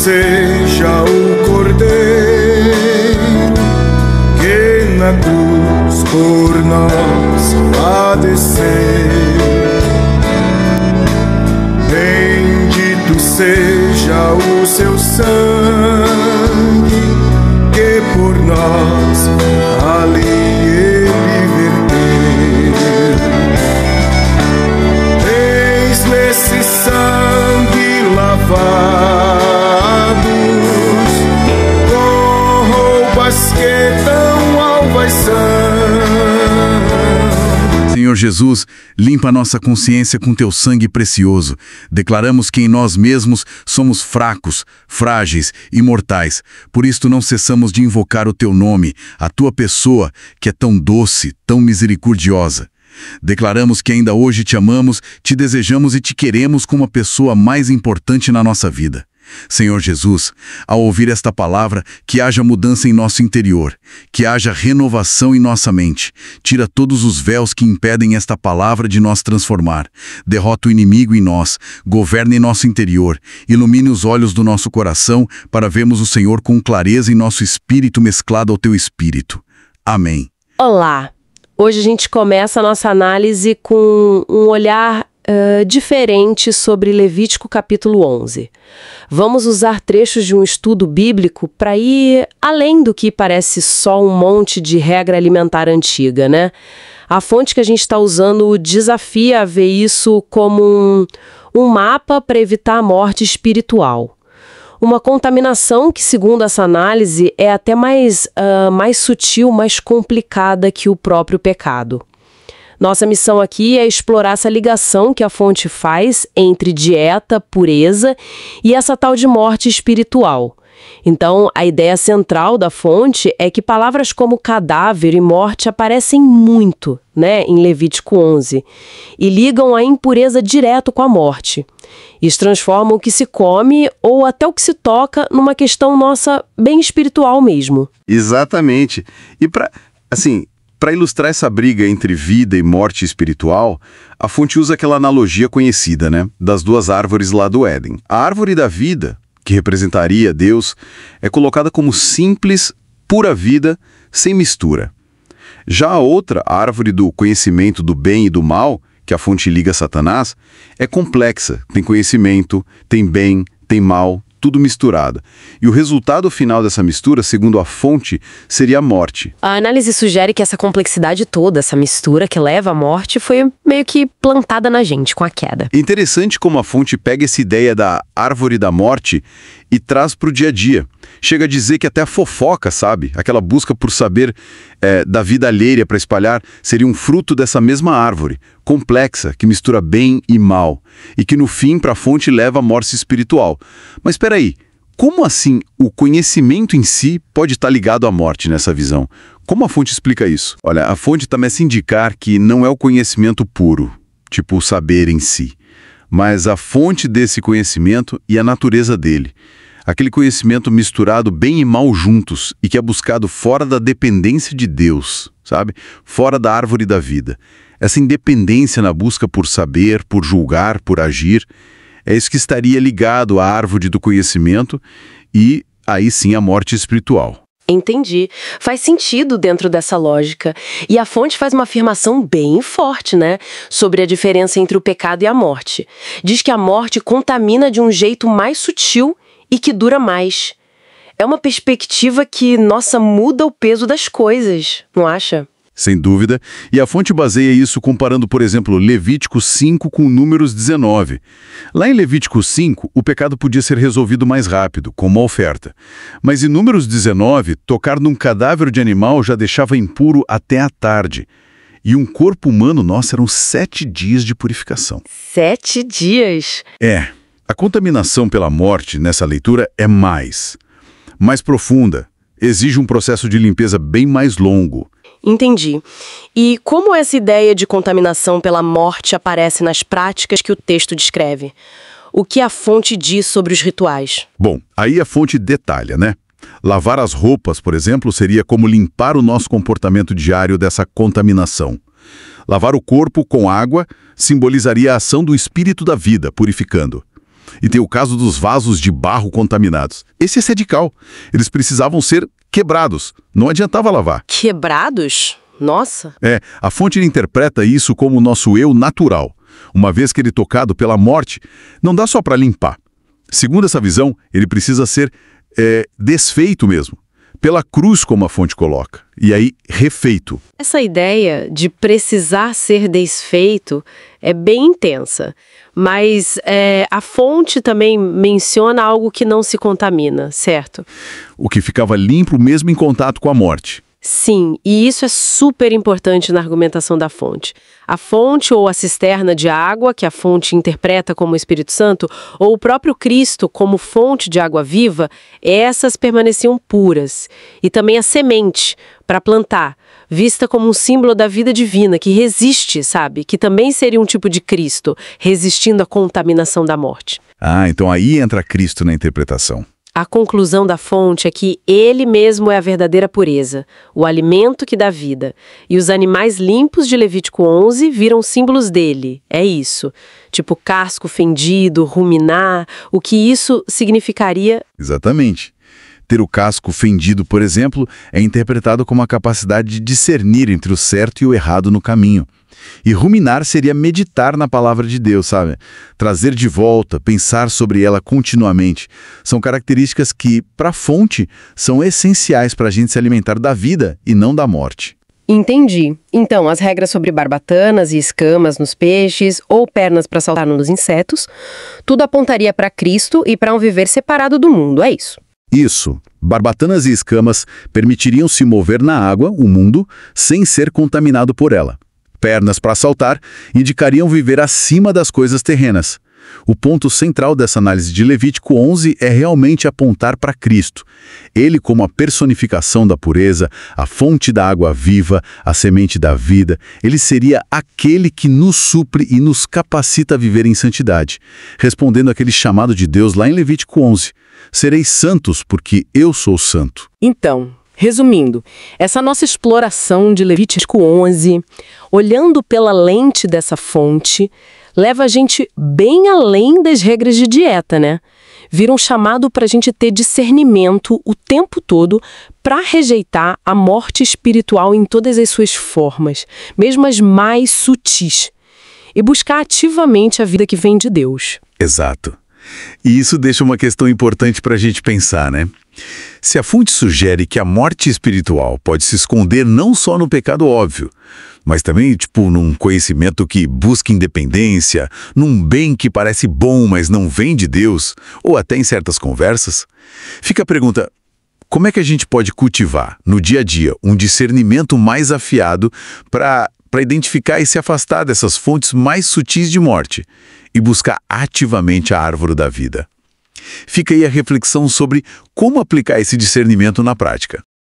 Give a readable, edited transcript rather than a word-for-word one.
seja o Cordeiro que na cruz por nós padeceu. Bendito seja o seu sangue que por nós ali ele verteu. Eis nesse sangue lavados com roupas que tão alvas são. Senhor Jesus, limpa nossa consciência com teu sangue precioso. Declaramos que em nós mesmos somos fracos, frágeis e mortais. Por isto não cessamos de invocar o teu nome, a tua pessoa, que é tão doce, tão misericordiosa. Declaramos que ainda hoje te amamos, te desejamos e te queremos como a pessoa mais importante na nossa vida. Senhor Jesus, ao ouvir esta palavra, que haja mudança em nosso interior, que haja renovação em nossa mente. Tira todos os véus que impedem esta palavra de nos transformar. Derrota o inimigo em nós, governa em nosso interior, ilumine os olhos do nosso coração para vermos o Senhor com clareza em nosso espírito mesclado ao teu espírito. Amém. Olá! Hoje a gente começa a nossa análise com um olhar diferente sobre Levítico capítulo 11. Vamos usar trechos de um estudo bíblico para ir além do que parece só um monte de regra alimentar antiga, né? A fonte que a gente está usando desafia a ver isso como um mapa para evitar a morte espiritual. Uma contaminação que, segundo essa análise, é até mais sutil, mais complicada que o próprio pecado. Nossa missão aqui é explorar essa ligação que a fonte faz entre dieta, pureza e essa tal de morte espiritual. Então, a ideia central da fonte é que palavras como cadáver e morte aparecem muito, né, em Levítico 11, e ligam a impureza direto com a morte. Isso transforma o que se come ou até o que se toca numa questão nossa bem espiritual mesmo. Exatamente. E para ilustrar essa briga entre vida e morte espiritual, a fonte usa aquela analogia conhecida, né, das duas árvores lá do Éden. A árvore da vida, que representaria Deus, é colocada como simples, pura vida, sem mistura. Já a outra, a árvore do conhecimento do bem e do mal, que a fonte liga a Satanás, é complexa, tem conhecimento, tem bem, tem mal, tudo misturado. E o resultado final dessa mistura, segundo a fonte, seria a morte. A análise sugere que essa complexidade toda, essa mistura que leva à morte, foi meio que plantada na gente com a queda. Interessante como a fonte pega essa ideia da árvore da morte e traz para o dia a dia. Chega a dizer que até a fofoca, sabe? Aquela busca por saber da vida alheia para espalhar, seria um fruto dessa mesma árvore, complexa, que mistura bem e mal, e que no fim, para a fonte, leva à morte espiritual. Mas espera aí, como assim o conhecimento em si pode estar ligado à morte nessa visão? Como a fonte explica isso? Olha, a fonte começa a indicar que não é o conhecimento puro, tipo o saber em si, mas a fonte desse conhecimento e a natureza dele. Aquele conhecimento misturado bem e mal juntos e que é buscado fora da dependência de Deus, sabe? Fora da árvore da vida. Essa independência na busca por saber, por julgar, por agir, é isso que estaria ligado à árvore do conhecimento e, aí sim, à morte espiritual. Entendi. Faz sentido dentro dessa lógica. E a fonte faz uma afirmação bem forte, né? Sobre a diferença entre o pecado e a morte. Diz que a morte contamina de um jeito mais sutil e que dura mais. É uma perspectiva que, nossa, muda o peso das coisas, não acha? Sem dúvida. E a fonte baseia isso comparando, por exemplo, Levítico 5 com Números 19. Lá em Levítico 5, o pecado podia ser resolvido mais rápido, com uma oferta. Mas em Números 19, tocar num cadáver de animal já deixava impuro até a tarde. E um corpo humano, nossa, eram 7 dias de purificação. 7 dias? É. A contaminação pela morte nessa leitura é mais profunda, exige um processo de limpeza bem mais longo. Entendi. E como essa ideia de contaminação pela morte aparece nas práticas que o texto descreve? O que a fonte diz sobre os rituais? Bom, aí a fonte detalha, né? Lavar as roupas, por exemplo, seria como limpar o nosso comportamento diário dessa contaminação. Lavar o corpo com água simbolizaria a ação do espírito da vida, purificando. E tem o caso dos vasos de barro contaminados. Esse é sedical. Eles precisavam ser quebrados. Não adiantava lavar. Quebrados? Nossa! A fonte interpreta isso como o nosso eu natural. Uma vez que ele é tocado pela morte, não dá só para limpar. Segundo essa visão, ele precisa ser desfeito mesmo. Pela cruz, como a fonte coloca. E aí, refeito. Essa ideia de precisar ser desfeito é bem intensa. Mas a fonte também menciona algo que não se contamina, certo? O que ficava limpo mesmo em contato com a morte. Sim, e isso é super importante na argumentação da fonte. A fonte ou a cisterna de água, que a fonte interpreta como o Espírito Santo, ou o próprio Cristo como fonte de água viva, essas permaneciam puras. E também a semente, para plantar, vista como um símbolo da vida divina, que resiste, sabe? Que também seria um tipo de Cristo, resistindo à contaminação da morte. Então aí entra Cristo na interpretação. A conclusão da fonte é que ele mesmo é a verdadeira pureza, o alimento que dá vida. E os animais limpos de Levítico 11 viram símbolos dele. É isso. Tipo casco fendido, ruminar, o que isso significaria. Exatamente. Ter o casco fendido, por exemplo, é interpretado como a capacidade de discernir entre o certo e o errado no caminho. E ruminar seria meditar na palavra de Deus, sabe? Trazer de volta, pensar sobre ela continuamente. São características que, para a fonte, são essenciais para a gente se alimentar da vida e não da morte. Entendi. Então, as regras sobre barbatanas e escamas nos peixes ou pernas para saltar nos insetos, tudo apontaria para Cristo e para um viver separado do mundo, é isso? Isso. Barbatanas e escamas permitiriam se mover na água, o mundo, sem ser contaminado por ela. Pernas para saltar indicariam viver acima das coisas terrenas. O ponto central dessa análise de Levítico 11 é realmente apontar para Cristo. Ele como a personificação da pureza, a fonte da água viva, a semente da vida. Ele seria aquele que nos supre e nos capacita a viver em santidade, respondendo àquele chamado de Deus lá em Levítico 11. Sereis santos, porque eu sou santo. Então, resumindo, essa nossa exploração de Levítico 11, olhando pela lente dessa fonte, leva a gente bem além das regras de dieta, né? Vira um chamado para a gente ter discernimento o tempo todo para rejeitar a morte espiritual em todas as suas formas, mesmo as mais sutis, e buscar ativamente a vida que vem de Deus. Exato. E isso deixa uma questão importante para a gente pensar, né? Se a fonte sugere que a morte espiritual pode se esconder não só no pecado óbvio, mas também, num conhecimento que busca independência, num bem que parece bom, mas não vem de Deus, ou até em certas conversas, fica a pergunta: como é que a gente pode cultivar, no dia a dia, um discernimento mais afiado para identificar e se afastar dessas fontes mais sutis de morte e buscar ativamente a árvore da vida? Fica aí a reflexão sobre como aplicar esse discernimento na prática.